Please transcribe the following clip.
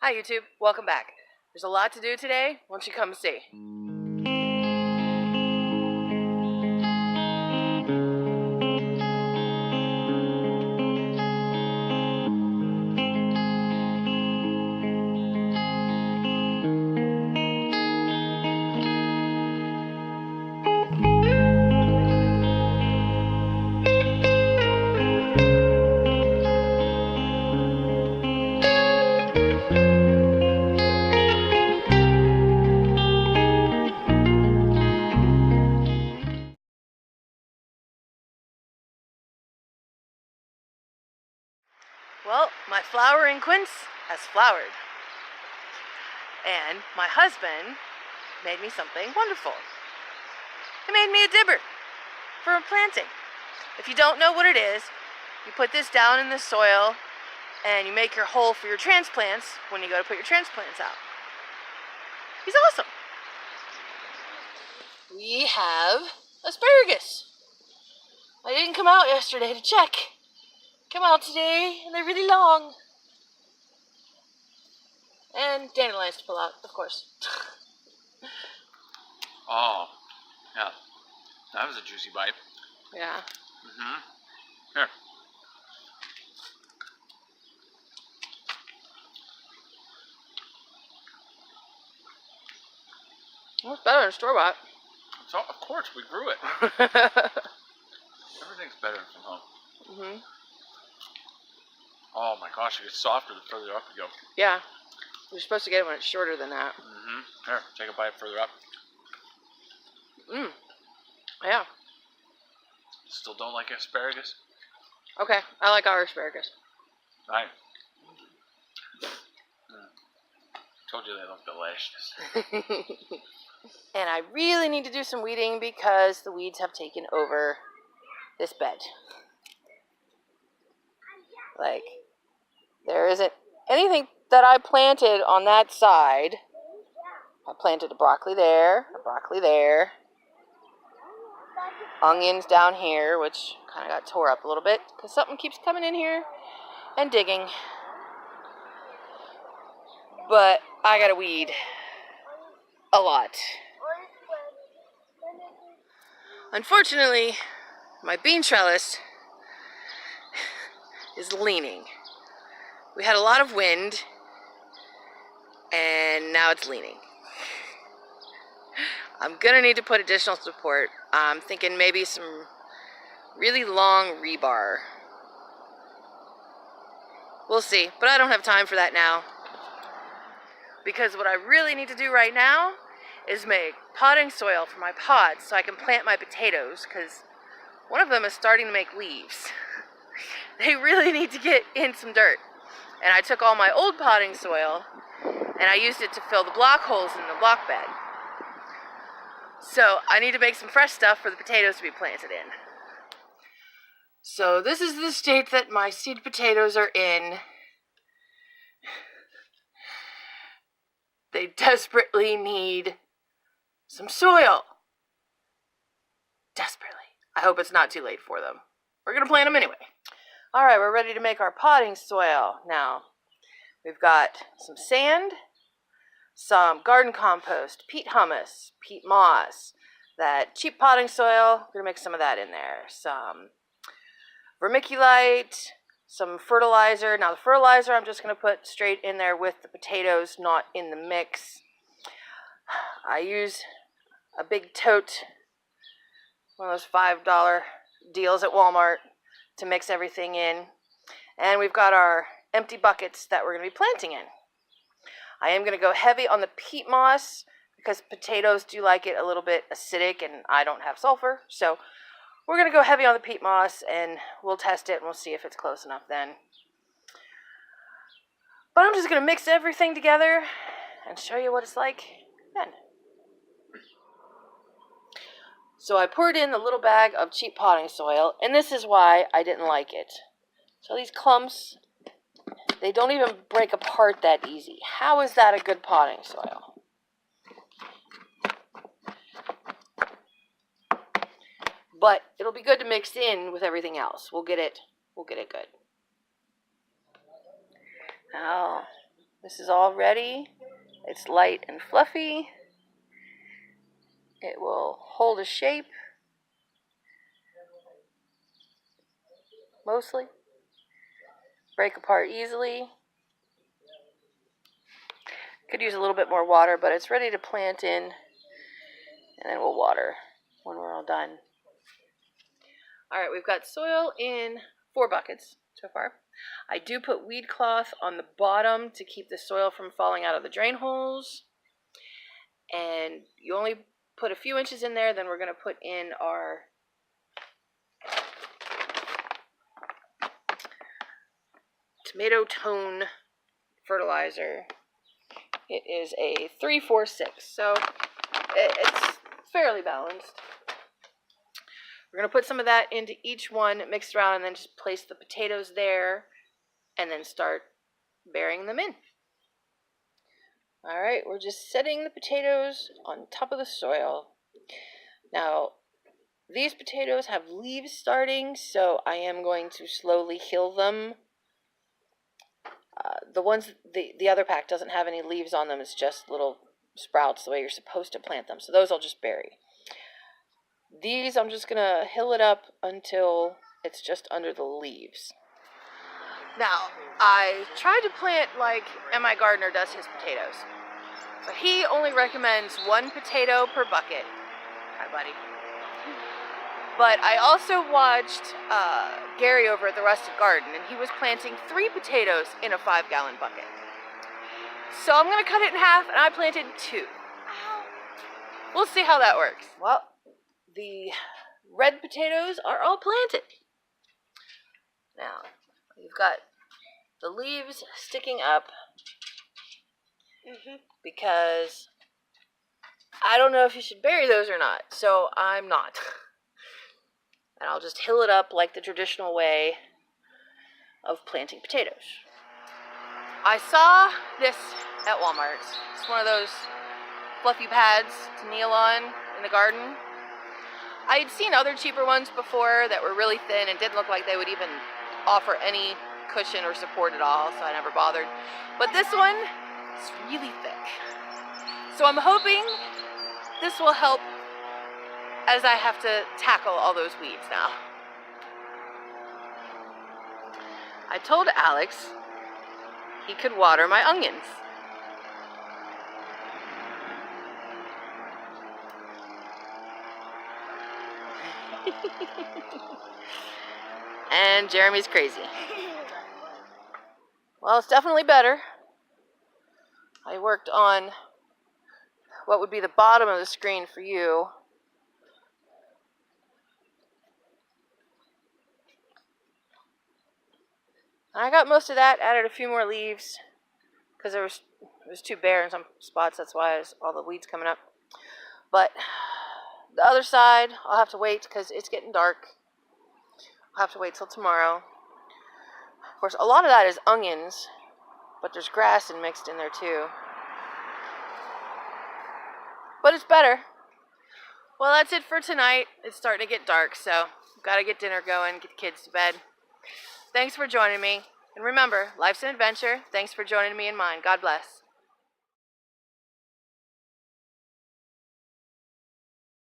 Hi YouTube, welcome back. There's a lot to do today, why don't you come see? Well, my flowering quince has flowered. And my husband made me something wonderful. He made me a dibber for planting. If you don't know what it is, you put this down in the soil and you make your hole for your transplants when you go to put your transplants out. He's awesome. We have asparagus. I didn't come out yesterday to check. Come out today, and they're really long. And dandelions to pull out, of course. Oh, yeah. That was a juicy bite. Yeah. Here. Well, it's better than store-bought. So, of course, we grew it. Everything's better from home. Oh my gosh, it gets softer the further up you go. Yeah. You're supposed to get it when it's shorter than that. Here, take a bite further up. Yeah. Still don't like asparagus? Okay, I like our asparagus. Right. Told you they look delicious. And I really need to do some weeding because the weeds have taken over this bed. Like, there isn't anything that I planted on that side. I planted a broccoli there, onions down here, which kind of got tore up a little bit because something keeps coming in here and digging. But I gotta weed a lot. Unfortunately, my bean trellis is leaning. We had a lot of wind, and now it's leaning. I'm gonna need to put additional support. I'm thinking maybe some really long rebar. We'll see, but I don't have time for that now. Because what I really need to do right now is make potting soil for my pods so I can plant my potatoes, because one of them is starting to make leaves. They really need to get in some dirt. And I took all my old potting soil and I used it to fill the block holes in the block bed. So I need to make some fresh stuff for the potatoes to be planted in. So this is the state that my seed potatoes are in. They desperately need some soil. Desperately. I hope it's not too late for them. We're going to plant them anyway. Alright, we're ready to make our potting soil. Now, we've got some sand, some garden compost, peat humus, peat moss, that cheap potting soil. We're going to mix some of that in there. Some vermiculite, some fertilizer. Now, the fertilizer I'm just going to put straight in there with the potatoes, not in the mix. I use a big tote, one of those $5 deals at Walmart, to mix everything in. And we've got our empty buckets that we're going to be planting in. I am going to go heavy on the peat moss because potatoes do like it a little bit acidic and I don't have sulfur. So we're going to go heavy on the peat moss and we'll test it and we'll see if it's close enough then. But I'm just going to mix everything together and show you what it's like then. So I poured in the little bag of cheap potting soil, and this is why I didn't like it. So these clumps, they don't even break apart that easy. How is that a good potting soil? But it'll be good to mix in with everything else. We'll get it good. Now, This is all ready. It's light and fluffy. It will hold a shape, mostly. Break apart easily. Could use a little bit more water, but it's ready to plant in, and then we'll water when we're all done. All right, we've got soil in 4 buckets so far. I do put weed cloth on the bottom to keep the soil from falling out of the drain holes. And you only put a few inches in there, then we're going to put in our tomato tone fertilizer. It is a 3-4-6, so it's fairly balanced. We're going to put some of that into each one, mix it around, and then just place the potatoes there, and then start burying them in. All right, we're just setting the potatoes on top of the soil. Now, these potatoes have leaves starting, so I am going to slowly hill them. The other pack doesn't have any leaves on them. It's just little sprouts the way you're supposed to plant them. So those I'll just bury. These I'm just going to hill it up until it's just under the leaves. Now, I tried to plant like M.I. Gardner does his potatoes. But he only recommends 1 potato per bucket. Hi, buddy. But I also watched Gary over at the Rustic Garden, and he was planting 3 potatoes in a 5-gallon bucket. So I'm going to cut it in half, and I planted 2. We'll see how that works. Well, the red potatoes are all planted. Now, you've got the leaves sticking up because I don't know if you should bury those or not, so I'm not. And I'll just hill it up like the traditional way of planting potatoes. I saw this at Walmart. It's one of those fluffy pads to kneel on in the garden. I had seen other cheaper ones before that were really thin and didn't look like they would even offer any cushion or support at all, so I never bothered. But this one is really thick. So I'm hoping this will help as I have to tackle all those weeds now. I told Alex he could water my onions. And Jeremy's crazy. Well, it's definitely better. I worked on what would be the bottom of the screen for you. I got most of that, added a few more leaves because it was too bare in some spots. That's why there's all the weeds coming up. But the other side, I'll have to wait because it's getting dark. I'll have to wait till tomorrow. Of course, a lot of that is onions, but there's grass mixed in there too. But it's better. Well, that's it for tonight. It's starting to get dark, so I've got to get dinner going, get the kids to bed. Thanks for joining me. And remember, life's an adventure. Thanks for joining me in mine. God bless.